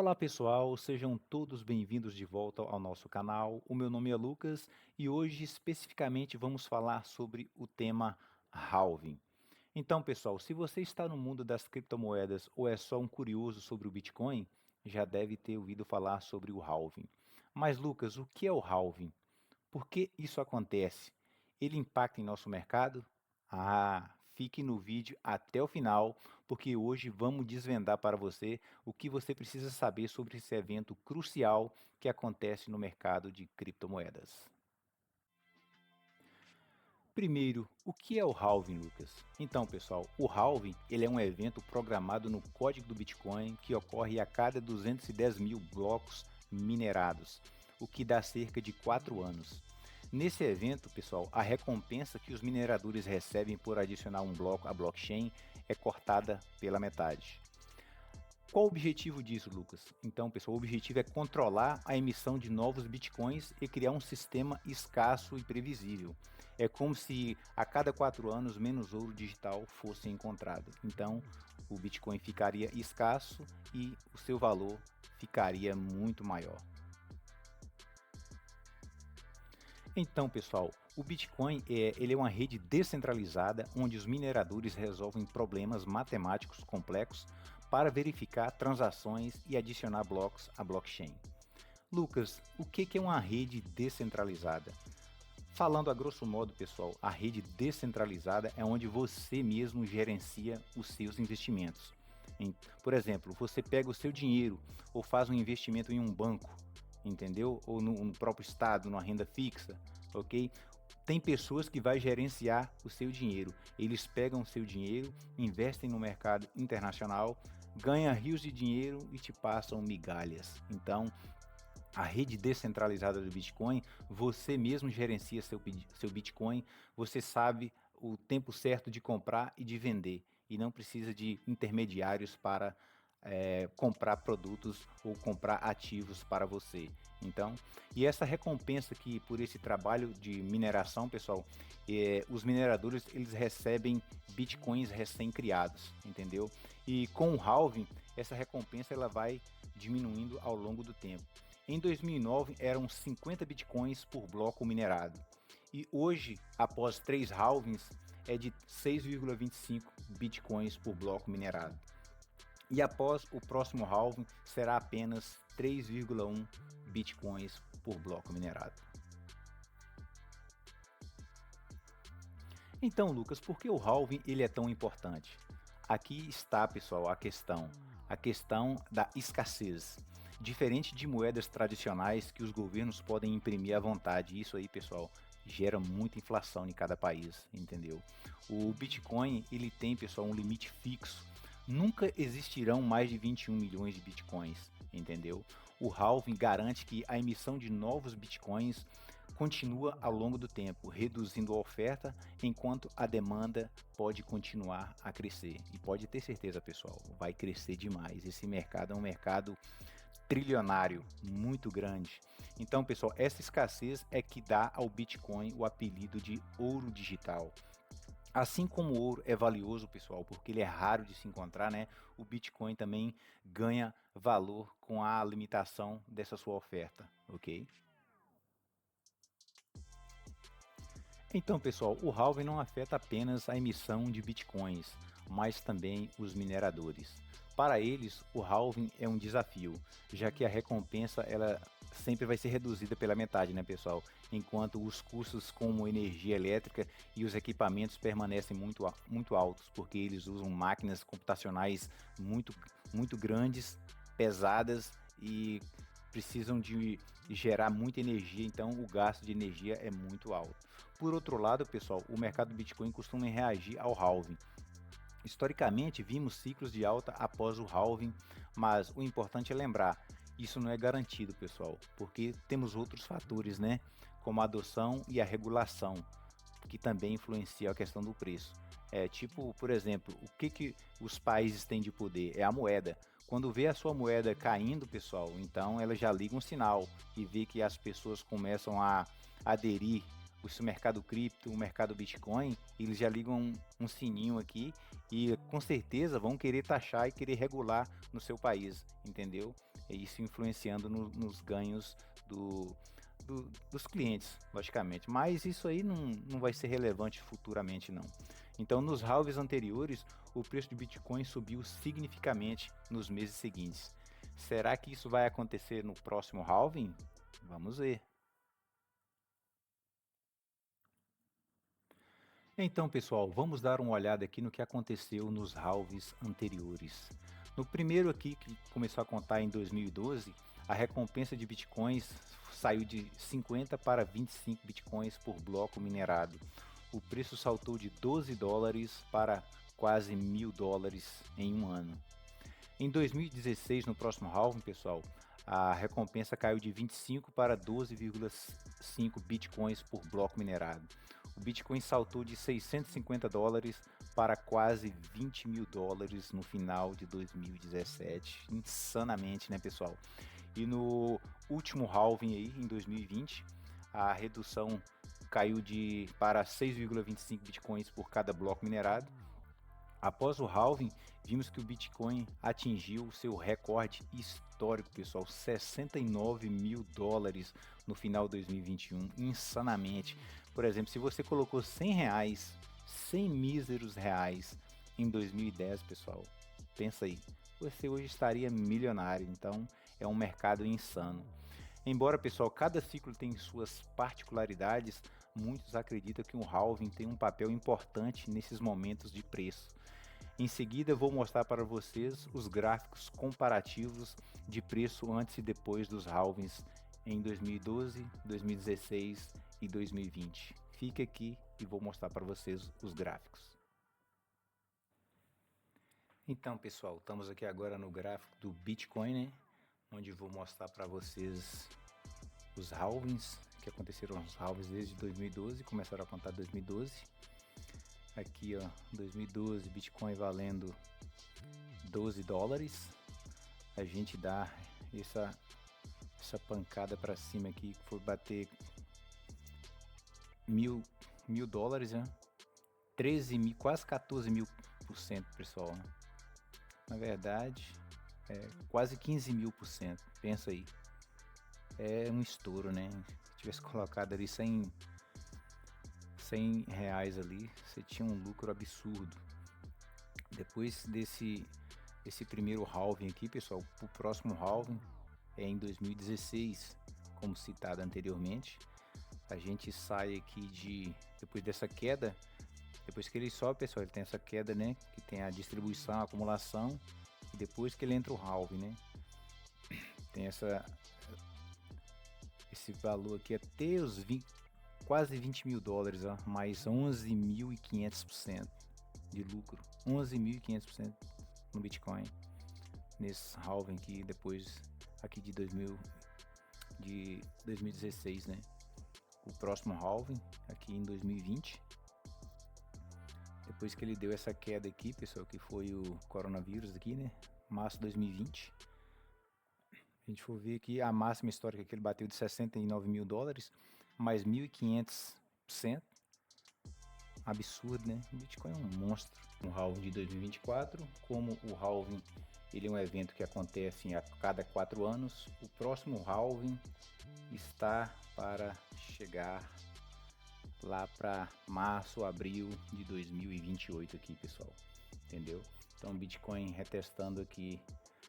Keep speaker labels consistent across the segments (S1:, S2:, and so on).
S1: Olá pessoal, sejam todos bem-vindos de volta ao nosso canal. O meu nome é Lucas e hoje especificamente vamos falar sobre o tema halving. Então, pessoal, se você está no mundo das criptomoedas ou é só um curioso sobre o Bitcoin, já deve ter ouvido falar sobre o halving. Mas, Lucas, o que é o halving? Por que isso acontece? Ele impacta em nosso mercado? Fique no vídeo até o final, porque hoje vamos desvendar para você o que você precisa saber sobre esse evento crucial que acontece no mercado de criptomoedas. Primeiro, o que é o halving, Lucas? Então, pessoal, o halving ele é um evento programado no código do Bitcoin que ocorre a cada 210 mil blocos minerados, o que dá cerca de 4 anos. Nesse evento, pessoal, a recompensa que os mineradores recebem por adicionar um bloco à blockchain é cortada pela metade. Qual o objetivo disso, Lucas? Então, pessoal, o objetivo é controlar a emissão de novos bitcoins e criar um sistema escasso e previsível. É como se a cada 4 anos menos ouro digital fosse encontrado. Então, o bitcoin ficaria escasso e o seu valor ficaria muito maior. Então, pessoal, o Bitcoin ele é uma rede descentralizada onde os mineradores resolvem problemas matemáticos complexos para verificar transações e adicionar blocos à blockchain. Lucas, o que é uma rede descentralizada? Falando a grosso modo, pessoal, a rede descentralizada é onde você mesmo gerencia os seus investimentos. Por exemplo, você pega o seu dinheiro ou faz um investimento em um banco, entendeu? Ou no próprio estado, numa renda fixa, ok? Tem pessoas que vai gerenciar o seu dinheiro. Eles pegam o seu dinheiro, investem no mercado internacional, ganham rios de dinheiro e te passam migalhas. Então, a rede descentralizada do Bitcoin, você mesmo gerencia seu Bitcoin, você sabe o tempo certo de comprar e de vender, e não precisa de intermediários para comprar produtos ou comprar ativos para você. Então, e essa recompensa que por esse trabalho de mineração, pessoal, os mineradores eles recebem bitcoins recém-criados, entendeu? E com o halving, essa recompensa ela vai diminuindo ao longo do tempo. Em 2009 eram 50 bitcoins por bloco minerado. E hoje, após 3 halvings, é de 6,25 bitcoins por bloco minerado. E após o próximo halving, será apenas 3,1 bitcoins por bloco minerado. Então, Lucas, por que o halving ele é tão importante? Aqui está, pessoal, a questão da escassez. Diferente de moedas tradicionais que os governos podem imprimir à vontade, isso aí, pessoal, gera muita inflação em cada país, entendeu? O Bitcoin, ele tem, pessoal, um limite fixo. Nunca existirão mais de 21 milhões de Bitcoins, entendeu? O halving garante que a emissão de novos Bitcoins continua ao longo do tempo, reduzindo a oferta, enquanto a demanda pode continuar a crescer. E pode ter certeza, pessoal, vai crescer demais. Esse mercado é um mercado trilionário, muito grande. Então, pessoal, essa escassez é que dá ao Bitcoin o apelido de ouro digital. Assim como o ouro é valioso, pessoal, porque ele é raro de se encontrar, né? O Bitcoin também ganha valor com a limitação dessa sua oferta, ok? Então, pessoal, o halving não afeta apenas a emissão de bitcoins, mas também os mineradores. Para eles, o halving é um desafio, já que a recompensa ela sempre vai ser reduzida pela metade, né, pessoal? Enquanto os custos como energia elétrica e os equipamentos permanecem muito altos, porque eles usam máquinas computacionais muito grandes, pesadas e precisam de gerar muita energia, então o gasto de energia é muito alto. Por outro lado, pessoal, o mercado do Bitcoin costuma reagir ao halving. Historicamente, vimos ciclos de alta após o halving, mas o importante é lembrar, isso não é garantido, pessoal, porque temos outros fatores, né, como a adoção e a regulação, que também influencia a questão do preço. Tipo, por exemplo, o que os países têm de poder? É a moeda. Quando vê a sua moeda caindo, pessoal, então ela já liga um sinal e vê que as pessoas começam a aderir o mercado cripto, o mercado Bitcoin, eles já ligam um sininho aqui e com certeza vão querer taxar e querer regular no seu país, entendeu? e isso influenciando nos ganhos dos clientes, logicamente. Mas isso aí não vai ser relevante futuramente, não. Então, nos halves anteriores, o preço do Bitcoin subiu significativamente nos meses seguintes. Será que isso vai acontecer no próximo halving? Vamos ver. Então, pessoal, vamos dar uma olhada aqui no que aconteceu nos halves anteriores. No primeiro aqui, que começou a contar em 2012, a recompensa de bitcoins saiu de 50 para 25 bitcoins por bloco minerado. O preço saltou de 12 dólares para quase $1.000 em um ano. Em 2016, no próximo halving, pessoal, a recompensa caiu de 25 para 12,5 bitcoins por bloco minerado. O Bitcoin saltou de 650 dólares para quase $20.000 no final de 2017. Insanamente, né, pessoal? E no último halving aí, em 2020, a redução caiu para 6,25 bitcoins por cada bloco minerado. Após o halving, vimos que o Bitcoin atingiu o seu recorde histórico, pessoal, $69.000 no final de 2021, insanamente. Por exemplo, se você colocou R$ 100, 100 míseros reais em 2010, pessoal, pensa aí, você hoje estaria milionário, então é um mercado insano. Embora, pessoal, cada ciclo tem suas particularidades, muitos acreditam que o halving tem um papel importante nesses momentos de preço. Em seguida, vou mostrar para vocês os gráficos comparativos de preço antes e depois dos halvings em 2012, 2016 e 2020. Fique aqui e vou mostrar para vocês os gráficos. Então, pessoal, estamos aqui agora no gráfico do Bitcoin, né? Onde vou mostrar para vocês os halvings, que aconteceram os halvings desde 2012, começaram a contar 2012. Aqui, ó, 2012, Bitcoin valendo 12 dólares. A gente dá essa pancada para cima aqui, que foi bater mil dólares, né? 13 mil, quase 14.000%, pessoal. Na verdade, é quase 15.000%. Pensa aí. É um estouro, né? Se tivesse colocado ali 100 reais ali, você tinha um lucro absurdo. Depois desse primeiro halving aqui, pessoal, o próximo halving é em 2016, como citado anteriormente. A gente sai aqui depois dessa queda, depois que ele sobe, pessoal, ele tem essa queda, né, que tem a distribuição, a acumulação, e depois que ele entra o halving, né, tem esse valor aqui até os quase $20.000, ó, mais 11.500% de lucro, 11.500% no Bitcoin, nesse halving aqui, depois aqui de 2016, né? O próximo halving aqui em 2020, depois que ele deu essa queda aqui, pessoal, que foi o coronavírus aqui, né? Março de 2020. A gente for ver aqui a máxima histórica que ele bateu de $69.000, mais 1.500%. Absurdo, né? O Bitcoin é um monstro. Um halving de 2024, como o halving ele é um evento que acontece a cada 4 anos, o próximo halving está para chegar lá para março, abril de 2028 aqui, pessoal. Entendeu? Então, Bitcoin retestando aqui,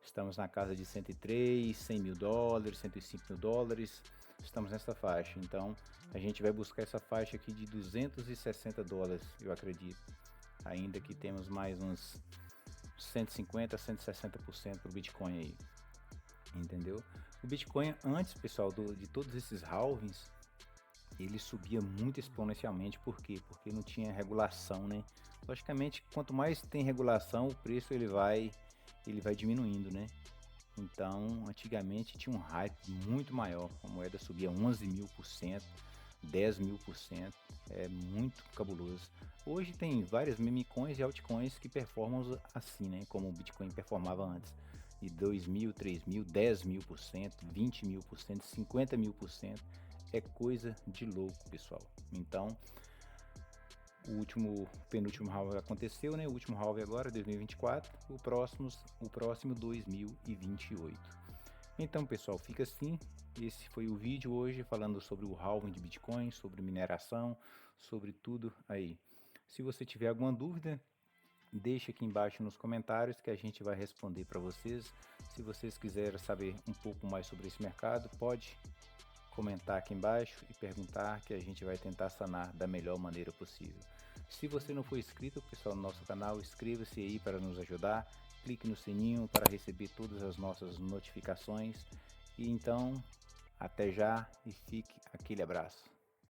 S1: estamos na casa de 103, 100 mil dólares, 105 mil dólares, estamos nessa faixa. Então, a gente vai buscar essa faixa aqui de 260 dólares, eu acredito. Ainda que temos mais uns 150, 160% para o Bitcoin aí, entendeu? O Bitcoin antes, pessoal, de todos esses halvings, ele subia muito exponencialmente. Por quê? Porque não tinha regulação, né? Logicamente, quanto mais tem regulação, o preço ele vai diminuindo, né? Então, antigamente tinha um hype muito maior, a moeda subia 11.000%, 10.000%, é muito cabuloso. Hoje tem várias meme coins e altcoins que performam assim, né? Como o Bitcoin performava antes, de 2.000, 3.000, 10.000%, 20.000%, 50.000%, é coisa de louco, pessoal. Então, o penúltimo halving aconteceu, né? O último halving agora, 2024, o próximo 2028. Então, pessoal, fica assim. Esse foi o vídeo hoje falando sobre o halving de Bitcoin, sobre mineração, sobre tudo aí. Se você tiver alguma dúvida, deixe aqui embaixo nos comentários que a gente vai responder para vocês. Se vocês quiserem saber um pouco mais sobre esse mercado, pode comentar aqui embaixo e perguntar que a gente vai tentar sanar da melhor maneira possível. Se você não for inscrito, pessoal, no nosso canal, inscreva-se aí para nos ajudar. Clique no sininho para receber todas as nossas notificações. E então, até já e fique aquele abraço.